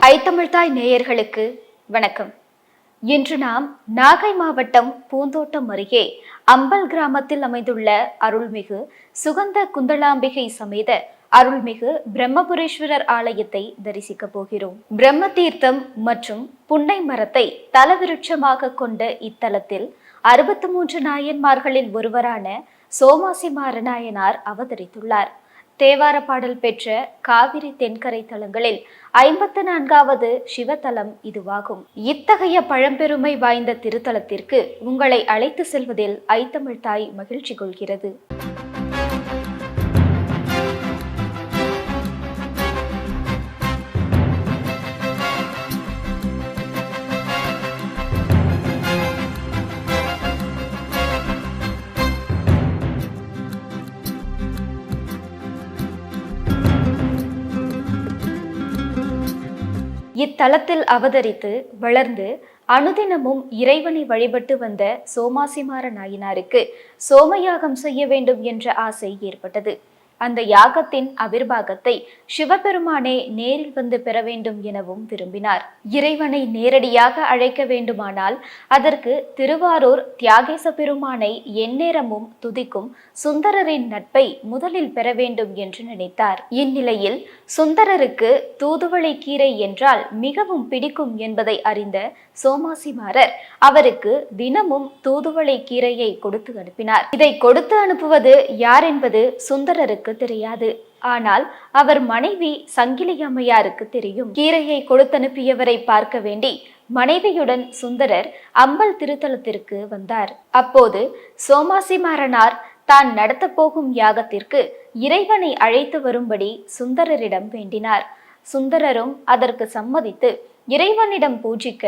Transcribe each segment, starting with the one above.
ஐத்தமிழ்தாய் நேயர்களுக்கு வணக்கம். இன்று நாம் நாகை மாவட்டம் பூந்தோட்டம் அருகே அம்பல் கிராமத்தில் அமைந்துள்ள அருள்மிகு சுகந்த குந்தளாம்பிகை சமேத அருள்மிகு பிரம்மபுரீஸ்வரர் ஆலயத்தை தரிசிக்க போகிறோம். பிரம்ம தீர்த்தம் மற்றும் புன்னை மரத்தை தலவிருட்சமாக கொண்ட இத்தலத்தில் 63 நாயன்மார்களில் ஒருவரான சோமாசிமார நாயனார் அவதரித்துள்ளார். தேவார பாடல் பெற்ற காவிரி தென்கரை தலங்களில் 54வது சிவத்தலம் இதுவாகும். இத்தகைய பழம்பெருமை வாய்ந்த திருத்தலத்திற்கு உங்களை அழைத்து செல்வதில் ஐத்தமிழ்தாய் மகிழ்ச்சி கொள்கிறது. இத்தலத்தில் அவதரித்து வளர்ந்து அனுதினமும் இறைவனை வழிபட்டு வந்த சோமாசிமார நாயனாருக்கு சோமயாகம் செய்ய வேண்டும் என்ற ஆசை ஏற்பட்டது. அந்த யாகத்தின் அவிர்வாகத்தை சிவபெருமானே நேரில் வந்து பெற வேண்டும் எனவும் விரும்பினார். இறைவனை நேரடியாக அழைக்க வேண்டுமானால் அதற்கு திருவாரூர் தியாகேச பெருமானை எந்நேரமும் துதிக்கும் சுந்தரரின் நட்பை முதலில் பெற வேண்டும் என்று நினைத்தார். இந்நிலையில் சுந்தரருக்கு தூதுவளை கீரை என்றால் மிகவும் பிடிக்கும் என்பதை அறிந்த சோமாசிமாரர் அவருக்கு தினமும் தூதுவளை கீரையை கொடுத்து அனுப்பினார். இதை கொடுத்து அனுப்புவது யார் என்பது சுந்தரருக்கு தெரியாது. ஆனால் அவர் மனைவி சங்கிலி அம்மையாருக்கு தெரியும். கீரையை கொடுத்தனுப்பியவரை பார்க்க வேண்டி மனைவியுடன் சுந்தரர் அம்பல் திருத்தலத்திற்கு வந்தார். அப்போது சோமாசிமாரனார் தான் நடத்த போகும் யாகத்திற்கு இறைவனை அழைத்து வரும்படி சுந்தரரிடம் வேண்டினார். சுந்தரரும் அதற்கு சம்மதித்து இறைவனிடம் பூஜிக்க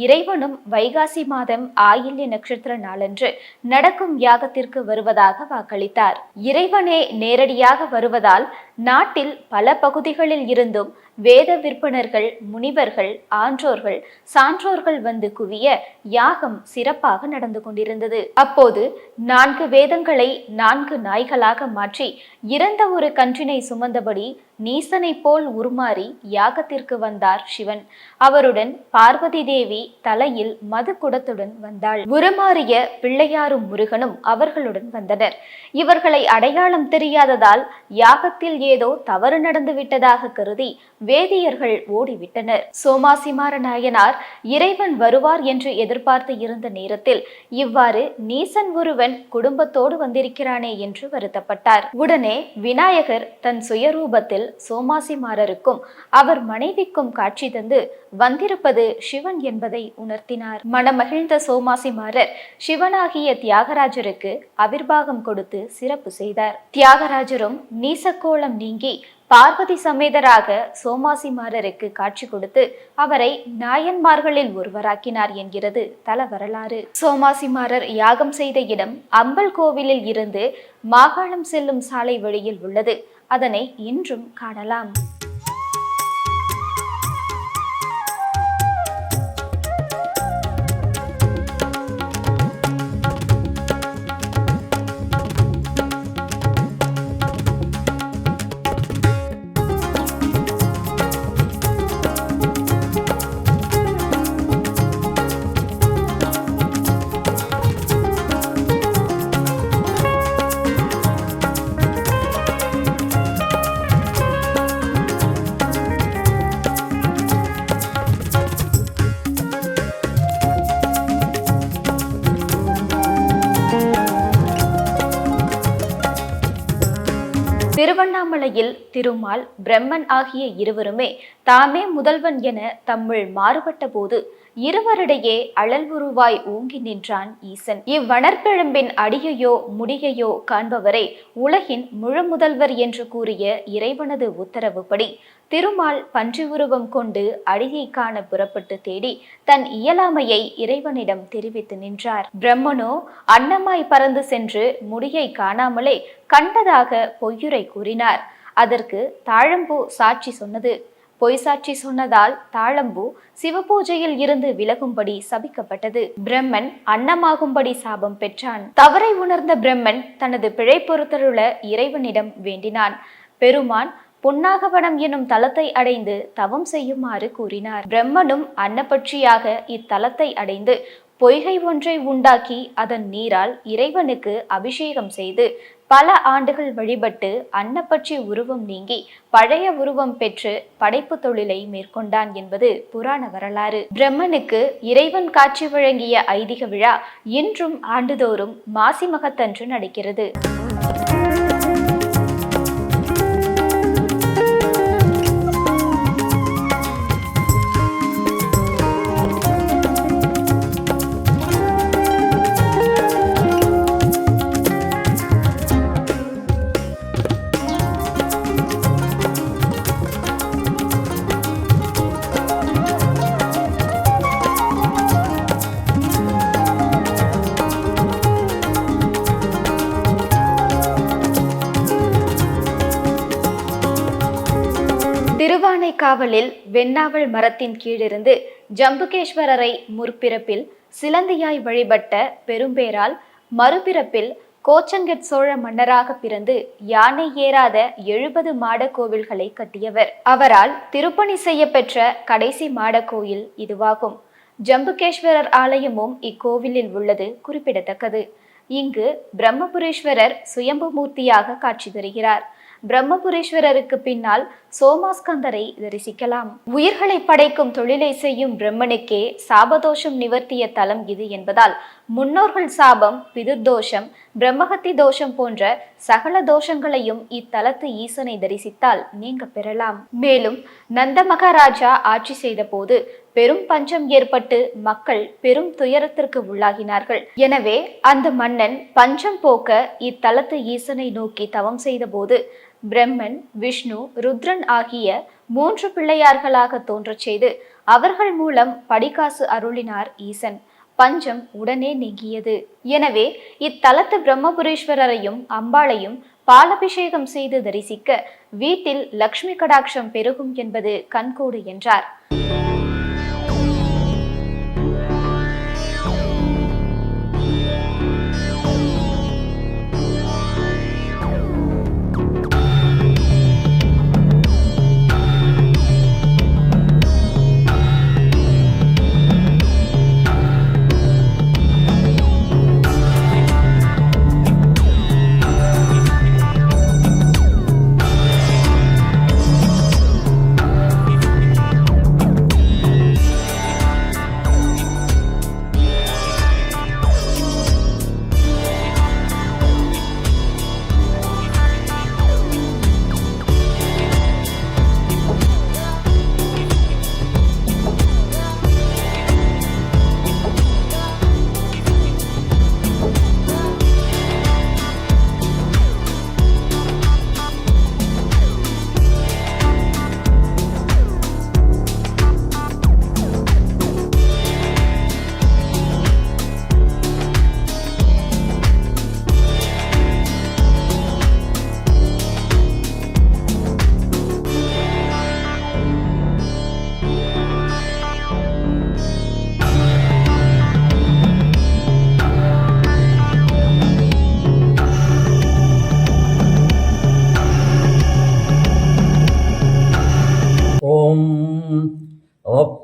இறைவனும் வைகாசி மாதம் ஆயில்ய நட்சத்திர நாளன்று நடக்கும் யாகத்திற்கு வருவதாக வாக்களித்தார். இறைவனே நேரடியாக வருவதால் நாட்டில் பல பகுதிகளில் இருந்தும் வேத விற்பனர்கள், முனிவர்கள், ஆன்றோர்கள், சான்றோர்கள் வந்து குவிய யாகம் சிறப்பாக நடந்து கொண்டிருந்தது. அப்போது 4 வேதங்களை 4 நாய்களாக மாற்றி இறந்த ஒரு கன்றினை சுமந்தபடி நீசனை போல் உருமாறி யாகத்திற்கு வந்தார் சிவன். அவருடன் பார்வதி தேவி தலையில் மது குடத்துடன் வந்தாள். உருமாறிய பிள்ளையாரும் முருகனும் அவர்களுடன் வந்தனர். இவர்களை அடையாளம் தெரியாததால் யாகத்தில் ஏதோ தவறு நடந்து விட்டதாக கருதி வேதியர்கள் ஓடிவிட்டனர். சோமாசிமார நாயனார் இறைவன் வருவார் என்று எதிர்பார்த்து இருந்த நேரத்தில் இவ்வாறு நீசன் ஒருவன் குடும்பத்தோடு வந்திருக்கிறானே என்று வருத்தப்பட்டார். உடனே விநாயகர் தன் சுயரூபத்தில் சோமாசிமாரருக்கும் அவர் மனைவிக்கும் காட்சி தந்து வந்திருப்பது சிவன் என்பதை உணர்த்தினார். மனமகிழ்ந்த சோமாசிமாரர் சிவனாகிய தியாகராஜருக்கு அவிர்வாகம் கொடுத்து சிறப்பு செய்தார். தியாகராஜரும் நீசக்கோலம் நீங்கி பார்வதி சமேதராக சோமாசிமாரருக்கு காட்சி கொடுத்து அவரை நாயன்மார்களில் ஒருவராக்கினார் என்கிறது தல வரலாறு. சோமாசிமாரர் யாகம் செய்த இடம் அம்பல் கோவிலில் இருந்து மாகாணம் செல்லும் சாலை வழியில் உள்ளது. அதனை இன்றும் காணலாம். திருவண்ணாமலையில் திருமால், பிரம்மன் ஆகிய இருவருமே தாமே முதல்வன் என தம்முள் மாறுபட்ட போது இருவரிடையே அழல் உருவாய் ஓங்கி நின்றான் ஈசன். இவ்வனர்பிழம்பின் அடியையோ முடியையோ காண்பவரை உலகின் முழு முதல்வர் என்று கூறிய இறைவனது உத்தரவுப்படி திருமால் பன்றி உருவம் கொண்டு அடியை காண புறப்பட்டு தேடி தன் இயலாமையை இறைவனிடம் தெரிவித்து நின்றார். பிரம்மனோ அன்னமாய் பறந்து சென்று முடியை காணாமலே கண்டதாக பொய்யுரை கூறினார். அதற்கு தாழம்பூ சாட்சி சொன்னது. பொய் சாட்சி சொன்னதால் தாழம்பூ சிவபூஜையில் இருந்து விலகும்படி சபிக்கப்பட்டது. பிரம்மன் அன்னமாகும்படி சாபம் பெற்றான். தவறை உணர்ந்த பிரம்மன் தனது பிழை பொறுத்தருள இறைவனிடம் வேண்டினான். பெருமான் புன்னாகவனம் எனும் தலத்தை அடைந்து தவம் செய்யுமாறு கூறினார். பிரம்மனும் அன்னபட்சியாக இத்தலத்தை அடைந்து பொய்கை ஒன்றை உண்டாக்கி அதன் நீரால் இறைவனுக்கு அபிஷேகம் செய்து பல ஆண்டுகள் வழிபட்டு அன்னப்பட்சி உருவம் நீங்கி பழைய உருவம் பெற்று படைப்பு தொழிலை மேற்கொண்டான் என்பது புராண வரலாறு. பிரம்மனுக்கு இறைவன் காட்சி வழங்கிய ஐதீக விழா இன்றும் ஆண்டுதோறும் மாசி மகத்தன்று நடக்கிறது. திருவானைக்காவலில் வெண்ணாவல் மரத்தின் கீழிருந்து ஜம்புகேஸ்வரரை முற்பிறப்பில் சிலந்தியாய் வழிபட்ட பெரும்பேரால் மறுபிறப்பில் கோச்சங்கட் சோழ மன்னராக பிறந்து யானை ஏறாத 70 மாட கோவில்களை கட்டியவர். அவரால் திருப்பணி செய்ய பெற்ற கடைசி மாட கோயில் இதுவாகும். ஜம்புகேஸ்வரர் ஆலயமும் இக்கோவிலில் உள்ளது குறிப்பிடத்தக்கது. இங்கு பிரம்மபுரீஸ்வரர் சுயம்பு மூர்த்தியாக காட்சி தருகிறார். பிரம்மபுரீஸ்வரருக்கு பின்னால் சோமாஸ்கந்தரை தரிசிக்கலாம். உயிர்களை படைக்கும் தொழிலை செய்யும் பிரம்மனுக்கே சாபதோஷம் நிவர்த்திய தலம் இது என்பதால் முன்னோர்கள் சாபம், பிதுர்தோஷம், பிரம்மஹத்தி தோஷம் போன்ற சகல தோஷங்களையும் இத்தலத்து ஈசனை தரிசித்தால் நீங்க பெறலாம். மேலும் நந்த மகாராஜா ஆட்சி செய்த போது பெரும் பஞ்சம் ஏற்பட்டு மக்கள் பெரும் துயரத்திற்கு உள்ளாகினார்கள். எனவே அந்த மன்னன் பஞ்சம் போக்க இத்தலத்து ஈசனை நோக்கி தவம் செய்த போது பிரம்மன், விஷ்ணு, ருத்ரன் ஆகிய 3 பிள்ளையார்களாக தோன்றச் செய்து அவர்கள் மூலம் படிகாசு அருளினார் ஈசன். பஞ்சம் உடனே நீங்கியது. எனவே இத்தலத்து பிரம்மபுரீஸ்வரரையும் அம்பாளையும் பாலபிஷேகம் செய்து தரிசிக்க வீட்டில் லக்ஷ்மி கடாட்சம் பெருகும் என்பது கண்கூடு என்றார்.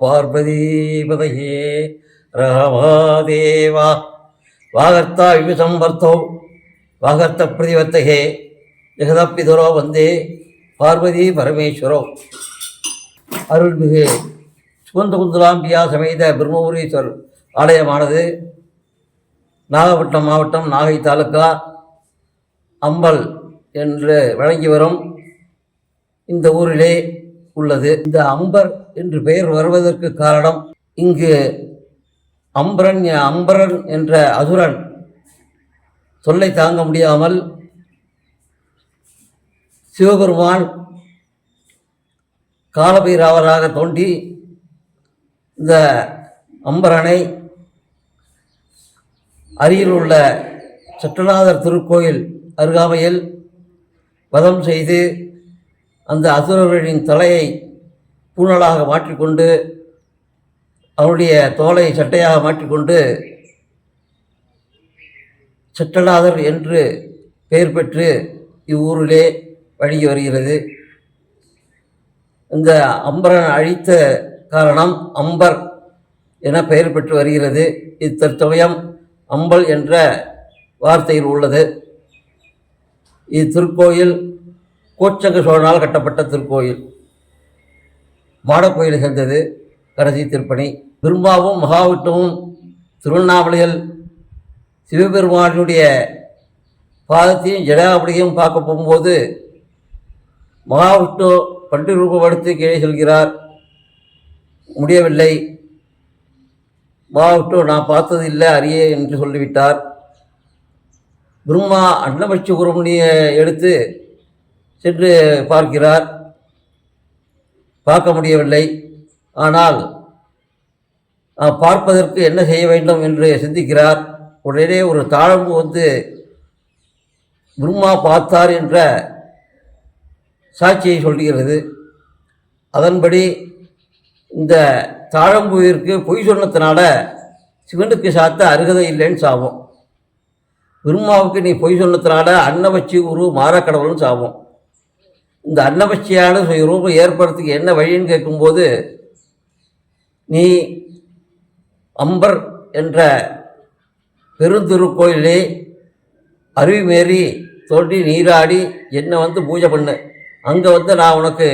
பார்வதீபதையே ராமாதேவா வாகர்த்தா விசம்பர்த்தோ வாகர்த்த பிரதிவர்த்தகே ஜெகதப்பிதரோ வந்தே பார்வதி பரமேஸ்வரோ. அருள்மிகு சுகந்தகுந்தலாம்பியா சமேத பிரம்மபுரீஸ்வரர் ஆலயமானது நாகப்பட்டினம் மாவட்டம் நாகை தாலுக்கா அம்பல் என்று வழங்கி வரும் இந்த ஊரிலே உள்ளது. இந்த அம்பர் என்று பெயர் வருவதற்கு காரணம், இங்கு அம்பரன் என்ற அசுரன் சொல்லை தாங்க முடியாமல் சிவபெருமான் காலபைரவராக தோன்றி இந்த அம்பரனை அருகில் உள்ள சட்டநாதர் திருக்கோயில் அருகாமையில் வதம் செய்து அந்த அசுரர்களின் தலையை பூணலாக மாற்றிக்கொண்டு அவருடைய தோலை சட்டையாக மாற்றிக்கொண்டு சட்டநாதர் என்று பெயர் பெற்று இவ்வூரிலே வழங்கி வருகிறது. இந்த அம்பரன் அழித்த காரணம் அம்பர் என பெயர் பெற்று வருகிறது. இத்தற்சமயம் அம்பல் என்ற வார்த்தையில் உள்ளது. இத்திருக்கோயில் கோச்சங்க சோழனால் கட்டப்பட்ட திருக்கோயில். மாடக்கோயிலை சேர்ந்தது. கடைசி திருப்பணி. பிரம்மாவும் மகாவிஷ்ணுவும் திருவண்ணாமலையில் சிவபெருமானுடைய பாதத்தையும் ஜடாபடியும் பார்க்க போகும்போது மகாவிஷ்ணு பன்றி ரூபப்படுத்தி கீழே செல்கிறார். முடியவில்லை. மகாவிஷ்ணு நான் பார்த்தது இல்லை அறியே என்று சொல்லிவிட்டார். பிரம்மா அன்னபட்சி குரமணியை எடுத்து சென்று பார்க்கிறார். பார்க்க முடியவில்லை. ஆனால் பார்ப்பதற்கு என்ன செய்ய வேண்டும் என்று சிந்திக்கிறார். உடனே ஒரு தாழம்பு வந்து பிரம்மா பார்த்தார் என்ற சாட்சியை சொல்கிறது. அதன்படி இந்த தாழம்புவிற்கு பொய் சொன்னத்தினால சிவனுக்கு சாத்த அருகதை இல்லைன்னு சாபம். பிரம்மாவுக்கு நீ பொய் சொன்னத்தினால அன்னபட்சி குரு மாறக்கடவுள்னு சாபம். இந்த அன்னபட்சியான ரூபம் ஏற்படுறதுக்கு என்ன வழின்னு கேட்கும்போது, நீ அம்பர் என்ற பெருந்திருக்கோயிலே அருவி மேறி தோண்டி நீராடி என்னை வந்து பூஜை பண்ணு, அங்கே வந்து நான் உனக்கு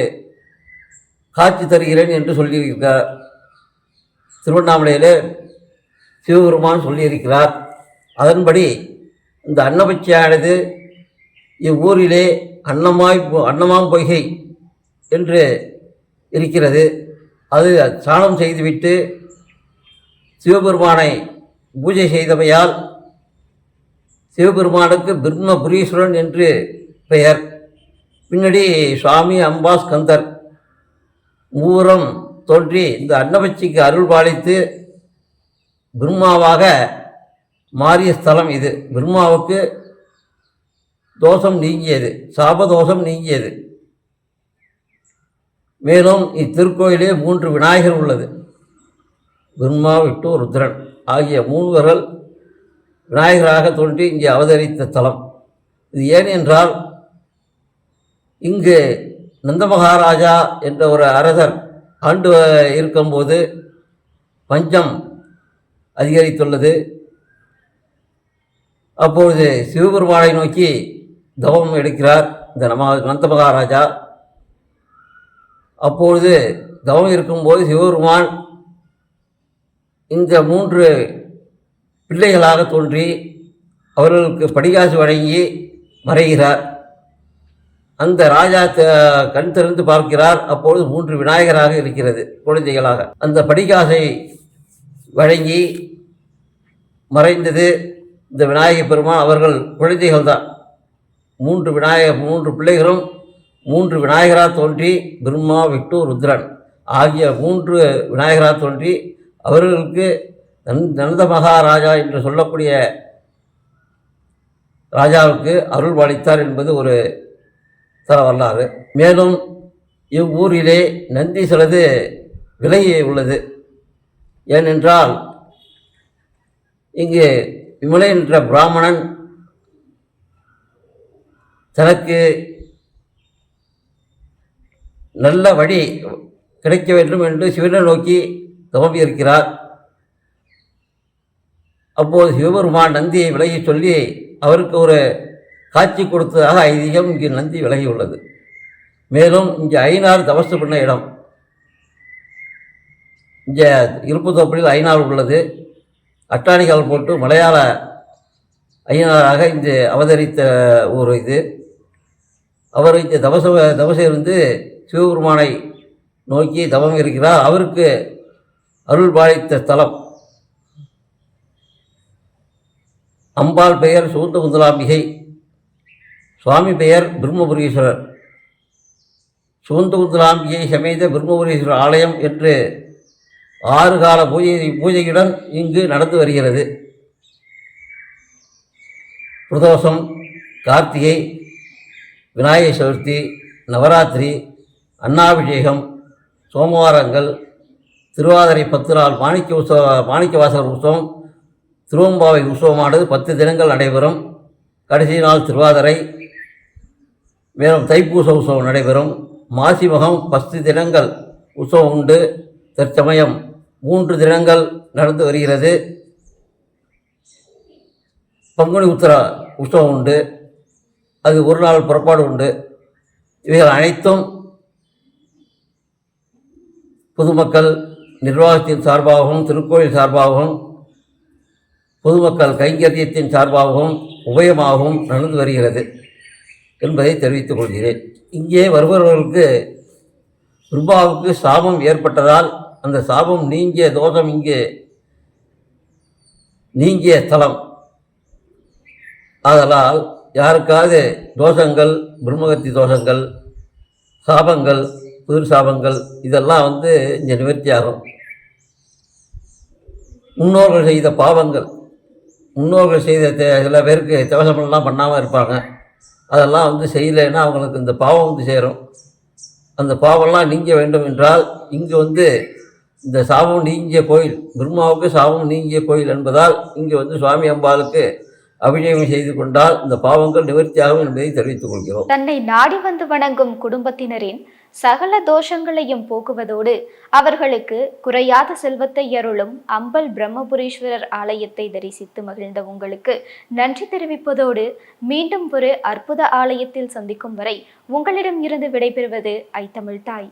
காட்சி தருகிறேன் என்று சொல்லியிருக்கார். திருவண்ணாமலையில் சிவபெருமான் சொல்லியிருக்கிறார். அதன்படி இந்த அன்னபட்சியானது இவ்வூரிலே அன்னமாம் பொய்கை என்று இருக்கிறது. அது ஸ்நானம் செய்துவிட்டு சிவபெருமானை பூஜை செய்தமையால் சிவபெருமானுக்கு பிரம்மபுரீஸ்வரன் என்று பெயர். பின்னாடி சுவாமி அம்பா ஸ்கந்தர் மூவரும் தோன்றி இந்த அன்னபட்சிக்கு அருள் பாலித்து பிரம்மாவாக மாறிய ஸ்தலம் இது. பிரம்மாவுக்கு தோஷம் நீங்கியது, சாபதோஷம் நீங்கியது. மேலும் இத்திருக்கோயிலே 3 விநாயகர் உள்ளது. பிரம்மா, விஷ்ணு, ருத்ரன் ஆகிய 3 விநாயகராக தோன்றி இங்கே அவதரித்த ஸ்தலம் இது. ஏன் என்றால் இங்கு நந்தமகாராஜா என்ற ஒரு அரசர் ஆண்டு இருக்கும்போது பஞ்சம் அதிகரித்துள்ளது. அப்பொழுது சிவபெருமானை நோக்கி தவம் எடுக்கிறார் இந்த நந்தமகாராஜா. அப்பொழுது தவம் இருக்கும்போது சிவபெருமான் இந்த 3 பிள்ளைகளாக தோன்றி அவர்களுக்கு படிகாசு வழங்கி மறைகிறார். அந்த ராஜா கண் திறந்து பார்க்கிறார். அப்பொழுது 3 விநாயகராக இருக்கிறது குழந்தைகளாக. அந்த படிகாசை வழங்கி மறைந்தது இந்த விநாயகர் பெருமான். அவர்கள் குழந்தைகள் தான். 3 பிள்ளைகளும் 3 விநாயகராக தோன்றி பிரம்மா, விஷ்ணு, ருத்ரன் ஆகிய 3 விநாயகராக தோன்றி அவர்களுக்கு நந்த மகாராஜா என்று சொல்லக்கூடிய ராஜாவுக்கு அருள் பாலித்தார் என்பது ஒரு தர வரலாறு. மேலும் இவ்வூரிலே நந்தி சிலது விலகி உள்ளது. ஏனென்றால் இங்கு விமலை என்ற பிராமணன் தனக்கு நல்ல வழி கிடைக்க வேண்டும் என்று சிவனை நோக்கி தவம் இருக்கிறார். அப்போது சிவபெருமான் நந்தியை விலகி சொல்லி அவருக்கு ஒரு காட்சி கொடுத்ததாக ஐதீகம். இங்கு நந்தி விலகி உள்ளது. மேலும் இங்கே ஐநாறு தபசு பண்ண இடம். இங்கே இருப்புத்தோப்பில் ஐநாறு உள்ளது. அட்டாணிகால் போட்டு மலையாள ஐயனாராக இங்கு அவதரித்த ஒரு இது. அவர் இங்கே தபசை இருந்து சிவபெருமானை நோக்கி தவம் இருக்கிறார். அவருக்கு அருள் பாலித்த ஸ்தலம். அம்பாள் பெயர் சுகந்தகுந்தலாம்பிகை, சுவாமி பெயர் பிரம்மபுரீஸ்வரர். சுகந்தகுந்தலாம்பிகை சமேத பிரம்மபுரீஸ்வரர் ஆலயம் என்று 6 கால பூஜையுடன் இங்கு நடந்து வருகிறது. பிரதோஷம், கார்த்திகை, விநாயகர் சதுர்த்தி, நவராத்திரி, அன்னாபிஷேகம், சோமவாரங்கள், திருவாதிரை 10 நாள் மாணிக்கவாசகர் உற்சவம், திருவம்பாவை உற்சவமானது 10 தினங்கள் நடைபெறும். கடைசி நாள் திருவாதிரை. மேலும் தைப்பூச உற்சவம் நடைபெறும். மாசிமகம் 10 தினங்கள் உற்சவம் உண்டு. தற்சமயம் 3 தினங்கள் நடந்து வருகிறது. பங்குனி உத்திரா உற்சவம் உண்டு, அது ஒரு நாள் புறப்பாடு உண்டு. இவைகள் அனைத்தும் பொதுமக்கள் நிர்வாகத்தின் சார்பாகவும் திருக்கோயில் சார்பாகவும் பொதுமக்கள் கைங்கரியத்தின் சார்பாகவும் உபயமாகவும் நடந்து வருகிறது என்பதை தெரிவித்துக் கொள்கிறேன். இங்கே வருபவர்களுக்கு பிரம்மாவுக்கு சாபம் ஏற்பட்டதால் அந்த சாபம் நீங்கிய தோஷம் இங்கே நீங்கிய தலம். ஆதலால் யாருக்காவது தோஷங்கள், பிரம்மகத்தி தோஷங்கள், சாபங்கள், புதிர் சாபங்கள் இதெல்லாம் இங்கே நிவர்த்தியாகும். முன்னோர்கள் செய்த பாவங்கள், முன்னோர்கள் செய்த சில பேருக்கு தவசமெல்லாம் பண்ணாமல் இருப்பாங்க. அதெல்லாம் செய்யலைன்னா அவங்களுக்கு இந்த பாவம் சேரும். அந்த பாவம்லாம் நீங்க வேண்டும் என்றால் இங்கு இந்த சாபம் நீங்கிய கோயில், பிரம்மாவுக்கு சாபம் நீங்கிய கோயில் என்பதால் இங்கு சுவாமி அம்பாளுக்கு அபிஷேகம் செய்து கொண்டால் இந்த பாவங்கள் நிவர்த்தியாகும் என்பதை தெரிவித்துக் கொள்கிறோம். தன்னை நாடி வந்து வணங்கும் குடும்பத்தினரின் சகல தோஷங்களையும் போக்குவதோடு அவர்களுக்கு குறையாத செல்வத்தை அருளும் அம்பல் பிரம்மபுரீஸ்வரர் ஆலயத்தை தரிசித்து மகிழ்ந்த உங்களுக்கு நன்றி தெரிவிப்பதோடு மீண்டும் ஒரு அற்புத ஆலயத்தில் சந்திக்கும் வரை உங்களிடம் இருந்து விடைபெறுவது ஐ தமிழ் தாய்.